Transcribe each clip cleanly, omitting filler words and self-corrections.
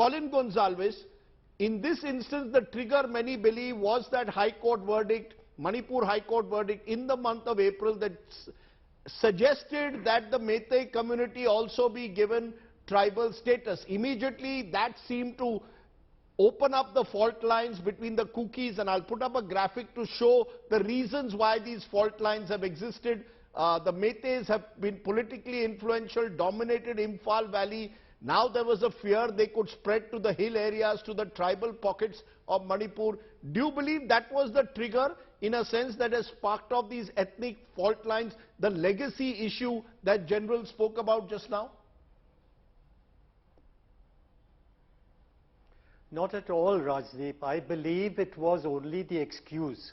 Colin Gonsalves, in this instance, the trigger, many believe, was that High Court verdict, Manipur High Court verdict in the month of April that suggested that the Meitei community also be given tribal status. Immediately, that seemed to open up the fault lines between the Kukis, and I'll put up a graphic to show the reasons why these fault lines have existed. The Meiteis have been politically influential, dominated Imphal Valley. Now there was a fear they could spread to the hill areas, to the tribal pockets of Manipur. Do you believe that was the trigger, in a sense, that has sparked off these ethnic fault lines, the legacy issue that General spoke about just now? Not at all, Rajdeep. I believe it was only the excuse.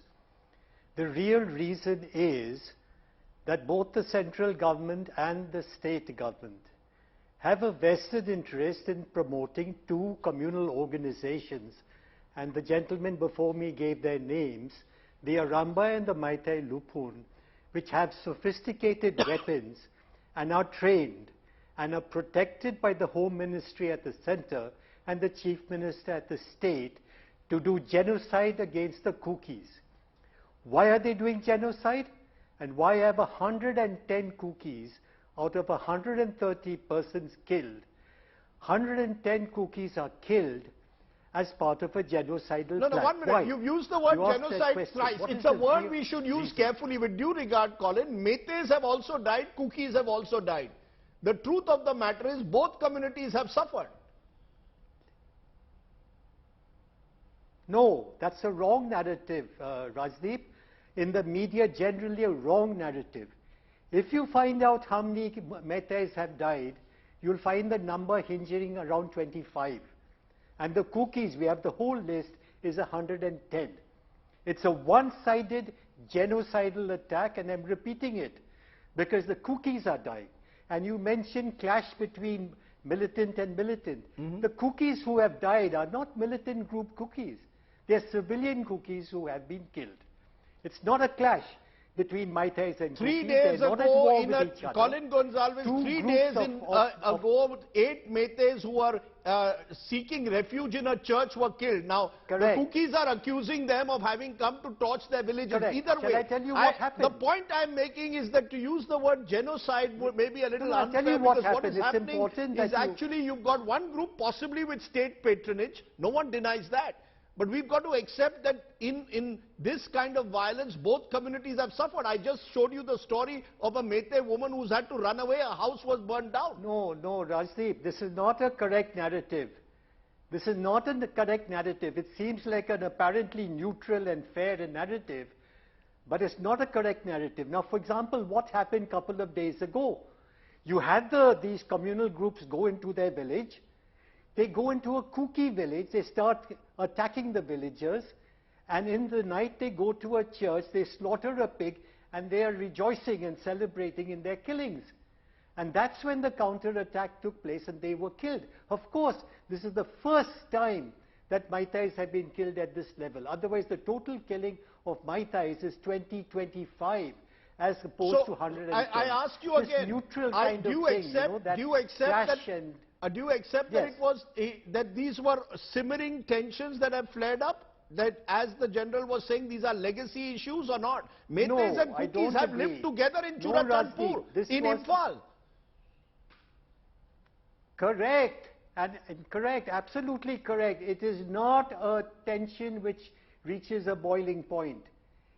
The real reason is that both the central government and the state government have a vested interest in promoting two communal organizations, and the gentleman before me gave their names, the Aramba and the Meitei Lupun, which have sophisticated weapons and are trained and are protected by the Home Ministry at the center and the Chief Minister at the state to do genocide against the Kukis. Why are they doing genocide? And why have 110 Kukis out of 130 persons killed? 110 Kukis are killed as part of a genocidal plan. No, 1 minute. Why? You've used the word genocide thrice. It's a word we should use carefully. With due regard, Colin, Meiteis have also died, Kukis have also died. The truth of the matter is both communities have suffered. No, that's a wrong narrative, Rajdeep. In the media, generally a wrong narrative. If you find out how many Meiteis have died, you'll find the number hinging around 25. And the Kukis, we have the whole list, is 110. It's a one-sided genocidal attack, and I'm repeating it because the Kukis are dying. And you mentioned clash between militant and militant. The Kukis who have died are not militant group Kukis. They're civilian Kukis who have been killed. It's not a clash between Meiteis and Kukis. 3 days ago, Colin Gonsalves, 3 days ago, 8 Meiteis who are seeking refuge in a church were killed. Now, correct. The Kukis are accusing them of having come to torch their villages. Correct. Either way, Shall I tell you what happened? The point I'm making is that to use the word genocide may be a little I'll unfair, tell you what because happened. what is happening is actually you've got one group possibly with state patronage. No one denies that. But we've got to accept that in this kind of violence, both communities have suffered. I just showed you the story of a Meitei woman who's had to run away. A house was burned down. No, Rajdeep, this is not a correct narrative. This is not a correct narrative. It seems like an apparently neutral and fair narrative, but it's not a correct narrative. Now, for example, what happened a couple of days ago? You had these communal groups go into their village. They go into a Kuki village, they start attacking the villagers, and in the night they go to a church, they slaughter a pig, and they are rejoicing and celebrating in their killings. And that's when the counter-attack took place and they were killed. Of course, this is the first time that Meiteis have been killed at this level. Otherwise, the total killing of Meiteis is 20-25. As opposed to 110. I ask you again, neutral kind of thing, do you accept that it was that these were simmering tensions that have flared up? That, as the general was saying, these are legacy issues or not? Meiteis and Kukis have lived together in Churatanpur, in Imphal. Correct, and correct, absolutely correct. It is not a tension which reaches a boiling point.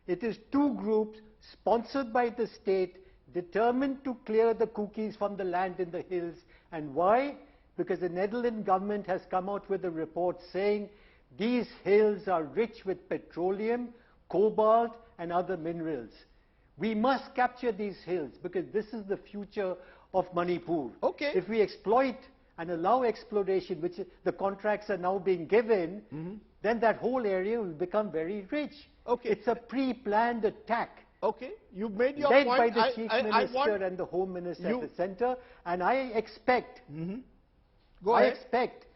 It is two groups sponsored by the state, determined to clear the Kukis from the land in the hills. And why? Because the Netherlands government has come out with a report saying these hills are rich with petroleum, cobalt and other minerals. We must capture these hills because this is the future of Manipur. Okay. If we exploit and allow exploration, which the contracts are now being given, then that whole area will become very rich. Okay. It's a pre-planned attack. Okay, you've made your led point. by the Chief Minister and the Home Minister at the center, and I expect, I expect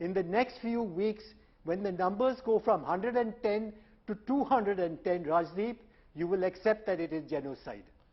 in the next few weeks, when the numbers go from 110 to 210, Rajdeep, you will accept that it is genocide.